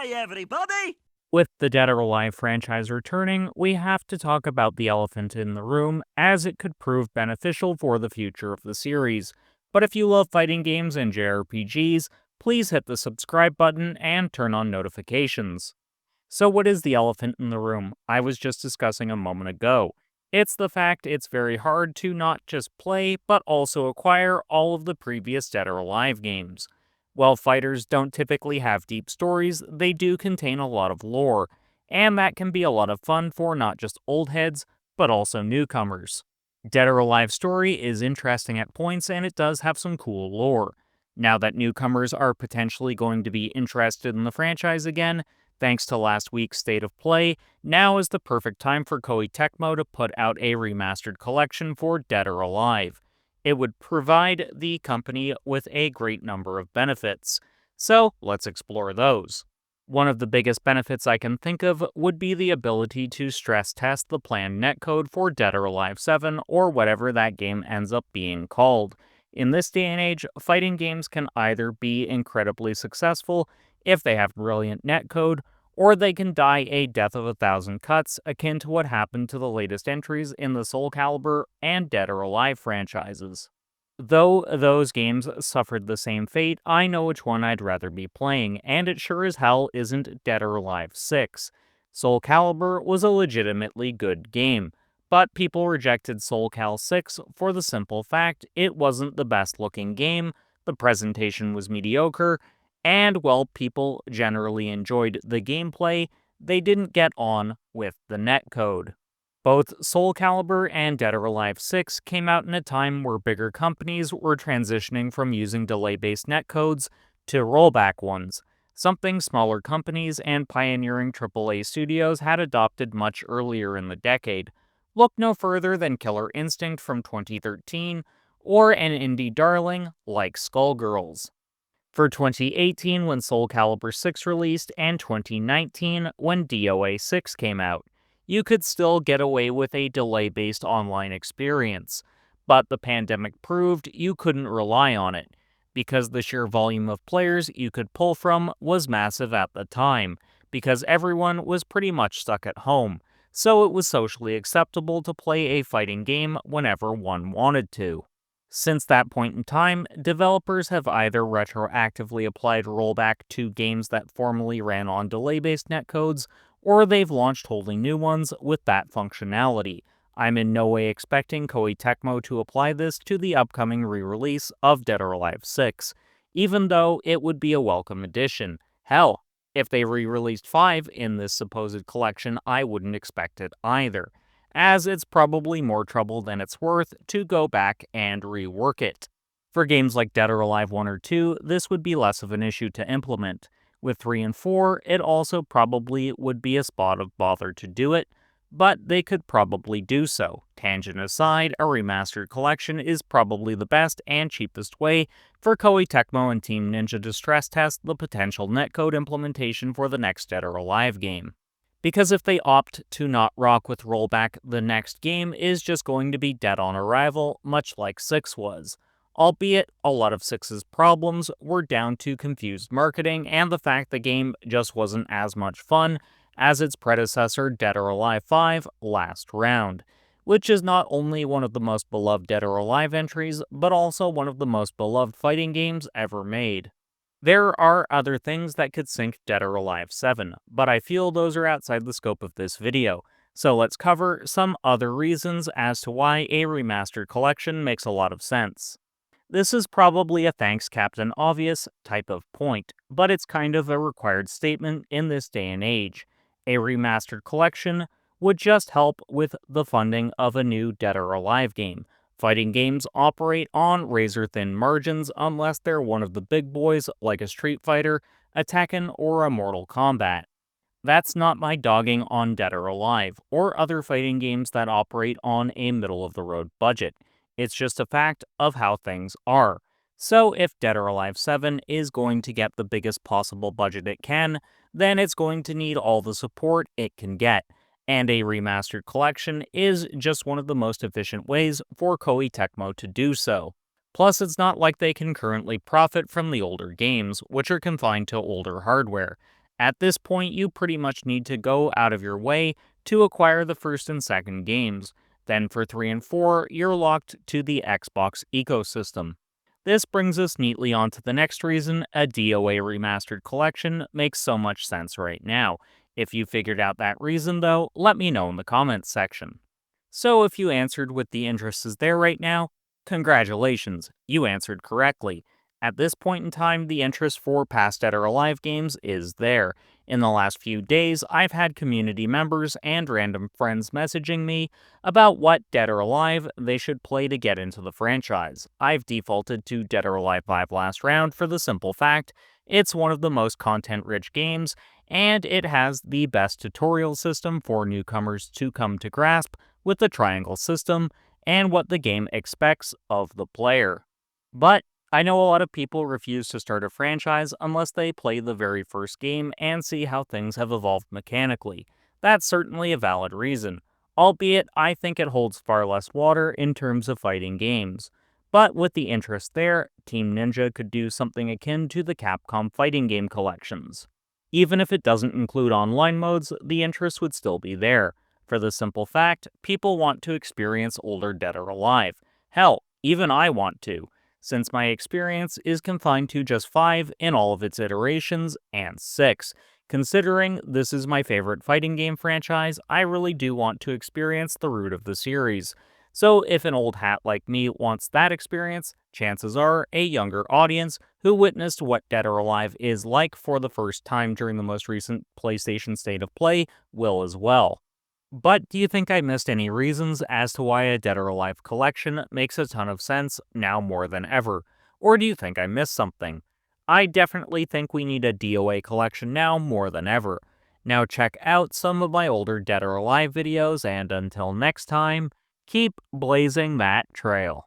Hi, everybody! With the Dead or Alive franchise returning, we have to talk about the elephant in the room, as it could prove beneficial for the future of the series. But if you love fighting games and JRPGs, please hit the subscribe button and turn on notifications. So what is the elephant in the room I was just discussing a moment ago? It's the fact it's very hard to not just play, but also acquire all of the previous Dead or Alive games. While fighters don't typically have deep stories, they do contain a lot of lore, and that can be a lot of fun for not just old heads, but also newcomers. Dead or Alive story is interesting at points, and it does have some cool lore. Now that newcomers are potentially going to be interested in the franchise again, thanks to last week's State of Play, now is the perfect time for Koei Tecmo to put out a remastered collection for Dead or Alive. It would provide the company with a great number of benefits. So let's explore those. One of the biggest benefits I can think of would be the ability to stress test the planned netcode for Dead or Alive 7 or whatever that game ends up being called. In this day and age, fighting games can either be incredibly successful if they have brilliant netcode, or they can die a death of 1,000 cuts akin to what happened to the latest entries in the Soul Calibur and Dead or Alive franchises. Though those games suffered the same fate, I know which one I'd rather be playing, and it sure as hell isn't Dead or Alive 6. Soul Calibur was a legitimately good game, but people rejected Soul Cal 6 for the simple fact it wasn't the best looking game, the presentation was mediocre, and while people generally enjoyed the gameplay, they didn't get on with the netcode. Both Soul Calibur and Dead or Alive 6 came out in a time where bigger companies were transitioning from using delay-based netcodes to rollback ones, something smaller companies and pioneering AAA studios had adopted much earlier in the decade. Look no further than Killer Instinct from 2013, or an indie darling like Skullgirls. For 2018 when Soul Calibur 6 released and 2019 when DOA 6 came out, you could still get away with a delay-based online experience, but the pandemic proved you couldn't rely on it, because the sheer volume of players you could pull from was massive at the time, because everyone was pretty much stuck at home, so it was socially acceptable to play a fighting game whenever one wanted to. Since that point in time, developers have either retroactively applied rollback to games that formerly ran on delay-based netcodes, or they've launched wholly new ones with that functionality. I'm in no way expecting Koei Tecmo to apply this to the upcoming re-release of Dead or Alive 6, even though it would be a welcome addition. Hell, if they re-released 5 in this supposed collection, I wouldn't expect it either, as it's probably more trouble than it's worth to go back and rework it. For games like Dead or Alive 1 or 2, this would be less of an issue to implement. With 3 and 4, it also probably would be a spot of bother to do it, but they could probably do so. Tangent aside, a remastered collection is probably the best and cheapest way for Koei Tecmo and Team Ninja to stress test the potential netcode implementation for the next Dead or Alive game. Because if they opt to not rock with rollback, the next game is just going to be dead on arrival, much like 6 was. Albeit, a lot of 6's problems were down to confused marketing and the fact the game just wasn't as much fun as its predecessor Dead or Alive 5 Last Round, which is not only one of the most beloved Dead or Alive entries, but also one of the most beloved fighting games ever made. There are other things that could sink Dead or Alive 7, but I feel those are outside the scope of this video, so let's cover some other reasons as to why a remastered collection makes a lot of sense. This is probably a thanks Captain Obvious type of point, but it's kind of a required statement in this day and age. A remastered collection would just help with the funding of a new Dead or Alive game. Fighting games operate on razor-thin margins unless they're one of the big boys like a Street Fighter, a Tekken, or a Mortal Kombat. That's not my dogging on Dead or Alive, or other fighting games that operate on a middle-of-the-road budget. It's just a fact of how things are. So if Dead or Alive 7 is going to get the biggest possible budget it can, then it's going to need all the support it can get, and a remastered collection is just one of the most efficient ways for Koei Tecmo to do so. Plus, it's not like they can currently profit from the older games, which are confined to older hardware, At this point, you pretty much need to go out of your way to acquire the first and second games. Then for 3 and 4, you're locked to the Xbox ecosystem. This brings us neatly onto the next reason a DOA remastered collection makes so much sense right now. If you figured out that reason though, let me know in the comments section. So if you answered with the interest is there right now, congratulations, you answered correctly. At this point in time, the interest for past Dead or Alive games is there. In the last few days, I've had community members and random friends messaging me about what Dead or Alive they should play to get into the franchise. I've defaulted to Dead or Alive 5 Last Round for the simple fact it's one of the most content-rich games, and it has the best tutorial system for newcomers to come to grasp with the triangle system and what the game expects of the player. But I know a lot of people refuse to start a franchise unless they play the very first game and see how things have evolved mechanically. That's certainly a valid reason, albeit I think it holds far less water in terms of fighting games. But with the interest there, Team Ninja could do something akin to the Capcom fighting game collections. Even if it doesn't include online modes, the interest would still be there. For the simple fact, people want to experience older Dead or Alive. Hell, even I want to, since my experience is confined to just 5 in all of its iterations, and 6. Considering this is my favorite fighting game franchise, I really do want to experience the root of the series. So if an old hat like me wants that experience, chances are a younger audience who witnessed what Dead or Alive is like for the first time during the most recent PlayStation State of Play will as well. But do you think I missed any reasons as to why a Dead or Alive collection makes a ton of sense now more than ever? Or do you think I missed something? I definitely think we need a DOA collection now more than ever. Now check out some of my older Dead or Alive videos, and until next time, keep blazing that trail.